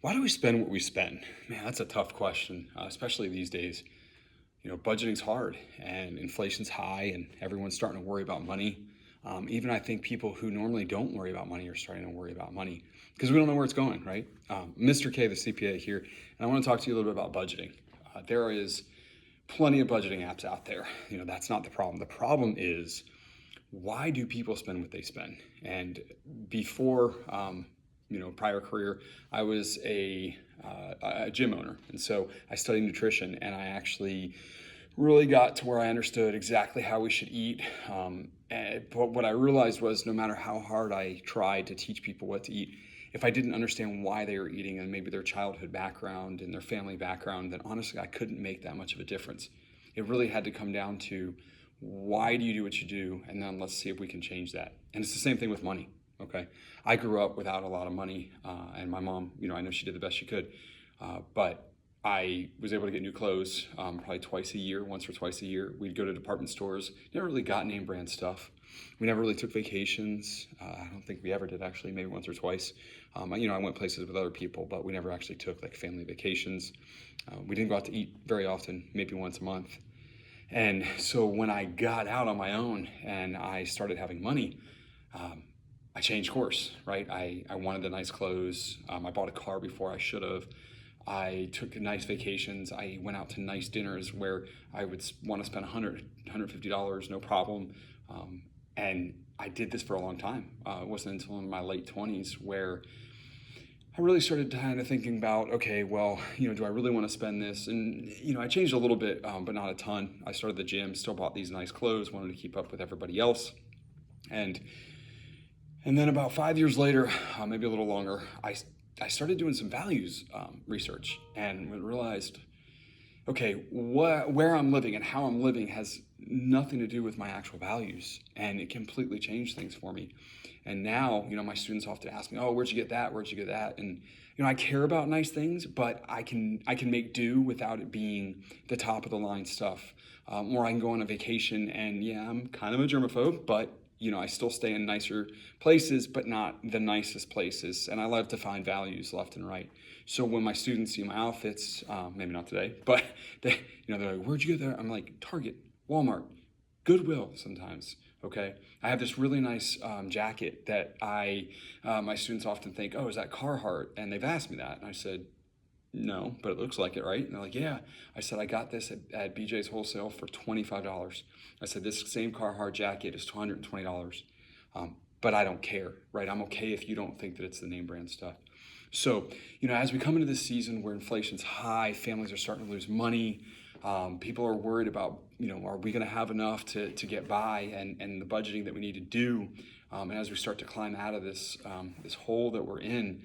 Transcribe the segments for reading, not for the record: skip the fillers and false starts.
Why do we spend what we spend? Man, that's a tough question, especially these days. Budgeting's hard and inflation's high, and everyone's starting to worry about money. Even I think people who normally don't worry about money are starting to worry about money because we don't know where it's going, right? Mr. K, the CPA here, and I want to talk to you a little bit about budgeting. There is plenty of budgeting apps out there. That's not the problem. The problem is, why do people spend what they spend? And before, prior career, I was a gym owner, and so I studied nutrition, and I actually really got to where I understood exactly how we should eat. But what I realized was, no matter how hard I tried to teach people what to eat, if I didn't understand why they were eating and maybe their childhood background and their family background, then honestly, I couldn't make that much of a difference. It really had to come down to, why do you do what you do? And then let's see if we can change that. And it's the same thing with money. Okay. I grew up without a lot of money, and my mom, I know she did the best she could, but I was able to get new clothes probably twice a year, once or twice a year. We'd go to department stores. Never really got name brand stuff. We never really took vacations. I don't think we ever did, actually, maybe once or twice. I went places with other people, but we never actually took like family vacations. We didn't go out to eat very often, maybe once a month. And so when I got out on my own and I started having money, I changed course, right? I wanted the nice clothes. I bought a car before I should have. I took nice vacations. I went out to nice dinners where I would want to spend $150, no problem. And I did this for a long time. It wasn't until in my late 20s where I really started kind of thinking about, okay, well, do I really want to spend this? And, I changed a little bit, but not a ton. I started the gym, still bought these nice clothes, wanted to keep up with everybody else. And then about 5 years later, maybe a little longer, I started doing some values research and realized, okay, where I'm living and how I'm living has nothing to do with my actual values, and it completely changed things for me. And now, my students often ask me, "Oh, where'd you get that? Where'd you get that?" And I care about nice things, but I can make do without it being the top of the line stuff. Or I can go on a vacation, and yeah, I'm kind of a germaphobe, but I still stay in nicer places, but not the nicest places. And I love to find values left and right. So when my students see my outfits, maybe not today, but they're like, "Where'd you get that?" I'm like, "Target, Walmart, Goodwill." Sometimes. Okay. I have this really nice jacket that my students often think, "Oh, is that Carhartt?" And they've asked me that. And I said, "No, but it looks like it, right?" And they're like, "Yeah." I said, "I got this at BJ's Wholesale for $25. I said, "This same Carhartt jacket is $220. But I don't care, right? I'm okay if you don't think that it's the name brand stuff." So, as we come into this season where inflation's high, families are starting to lose money, people are worried about, are we going to have enough to get by, and the budgeting that we need to do. And as we start to climb out of this hole that we're in,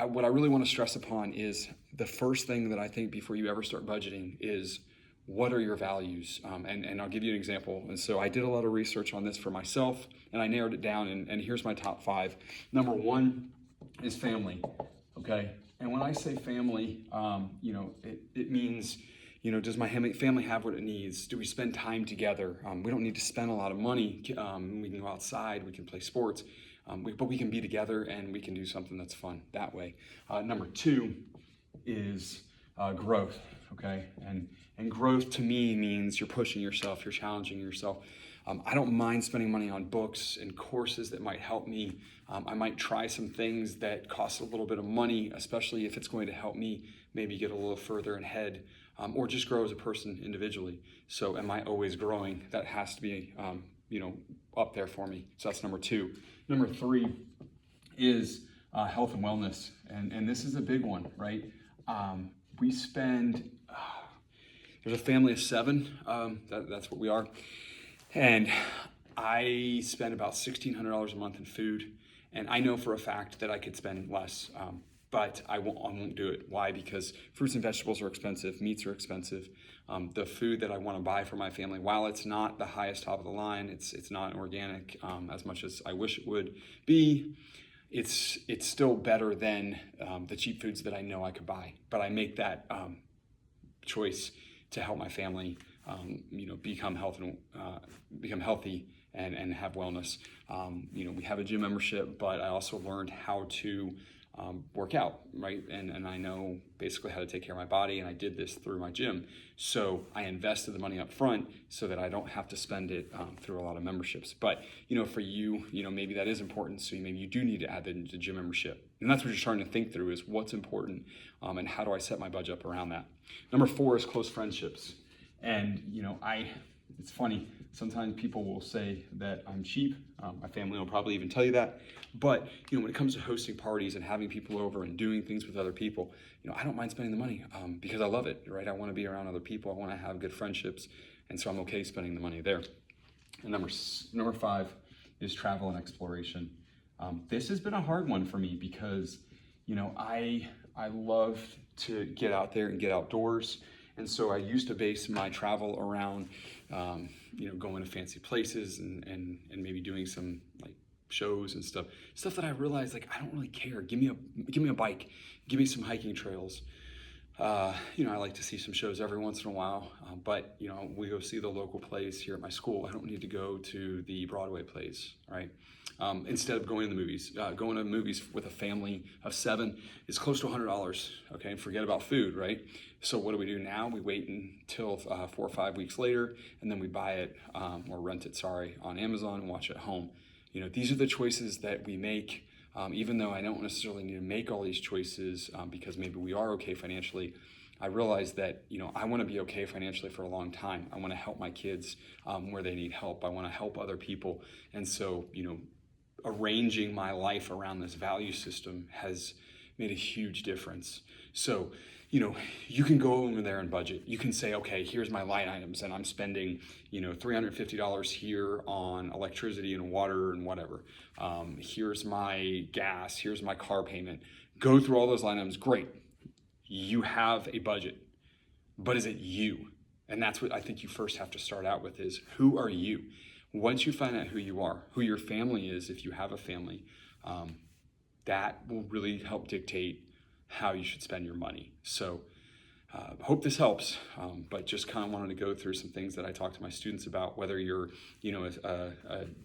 what I really want to stress upon is the first thing that I think before you ever start budgeting is, what are your values? And I'll give you an example. And so I did a lot of research on this for myself, and I narrowed it down, and here's my top five. Number one is family, okay? And when I say family, it means, does my family have what it needs? Do we spend time together? We don't need to spend a lot of money. We can go outside, we can play sports, but we can be together and we can do something that's fun that way. Number two is growth, okay? And growth to me means you're pushing yourself, you're challenging yourself. I don't mind spending money on books and courses that might help me. I might try some things that cost a little bit of money, especially if it's going to help me maybe get a little further ahead, or just grow as a person individually. So am I always growing? That has to be, up there for me. So that's number two. Number three is health and wellness. And this is a big one, right? We spend, there's a family of seven, that's what we are. And I spend about $1,600 a month in food. And I know for a fact that I could spend less, but I won't do it. Why? Because fruits and vegetables are expensive, meats are expensive. The food that I want to buy for my family, while it's not the highest top of the line, it's not organic as much as I wish it would be. It's still better than the cheap foods that I know I could buy. But I make that choice to help my family, become healthy and have wellness. We have a gym membership, but I also learned how to work out, right? And I know basically how to take care of my body, and I did this through my gym. So I invested the money up front so that I don't have to spend it through a lot of memberships. But, for you, maybe that is important. So maybe you do need to add that into gym membership. And that's what you're starting to think through, is what's important and how do I set my budget up around that. Number 4 is close friendships. And, it's funny, sometimes people will say that I'm cheap. My family will probably even tell you that. But, when it comes to hosting parties and having people over and doing things with other people, I don't mind spending the money because I love it, right? I want to be around other people. I want to have good friendships. And so I'm okay spending the money there. And number 5 is travel and exploration. This has been a hard one for me because, I love to get out there and get outdoors. And so I used to base my travel around, going to fancy places and maybe doing some like shows and stuff that I realized I don't really care. Give me a bike, give me some hiking trails. I like to see some shows every once in a while, but we go see the local plays here at my school. I don't need to go to the Broadway plays, right? Instead of going to the movies, going to movies with a family of 7 is close to $100. Okay, and forget about food, right? So what do we do now? We wait until 4 or 5 weeks later, and then we buy it or rent it, on Amazon and watch it at home. These are the choices that we make. Even though I don't necessarily need to make all these choices because maybe we are okay financially, I realize that, I want to be okay financially for a long time. I want to help my kids where they need help. I want to help other people. And so, arranging my life around this value system has made a huge difference. So, you can go over there and budget. You can say, okay, here's my line items, and I'm spending, $350 here on electricity and water and whatever. Here's my gas, here's my car payment. Go through all those line items, great. You have a budget, but is it you? And that's what I think you first have to start out with is, who are you? Once you find out who you are, who your family is, if you have a family, that will really help dictate how you should spend your money. So hope this helps, but just kind of wanted to go through some things that I talk to my students about, whether you're, a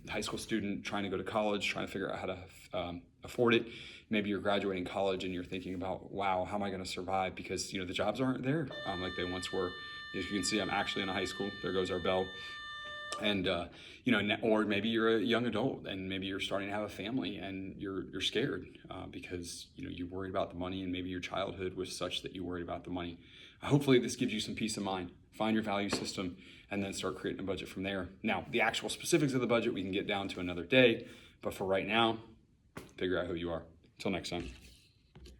high school student trying to go to college, trying to figure out how to afford it. Maybe you're graduating college and you're thinking about, wow, how am I going to survive? Because, the jobs aren't there like they once were. As you can see, I'm actually in a high school. There goes our bell. And, or maybe you're a young adult and maybe you're starting to have a family and you're scared because, you're worried about the money, and maybe your childhood was such that you worried about the money. Hopefully this gives you some peace of mind. Find your value system and then start creating a budget from there. Now, the actual specifics of the budget we can get down to another day, but for right now, figure out who you are. Until next time.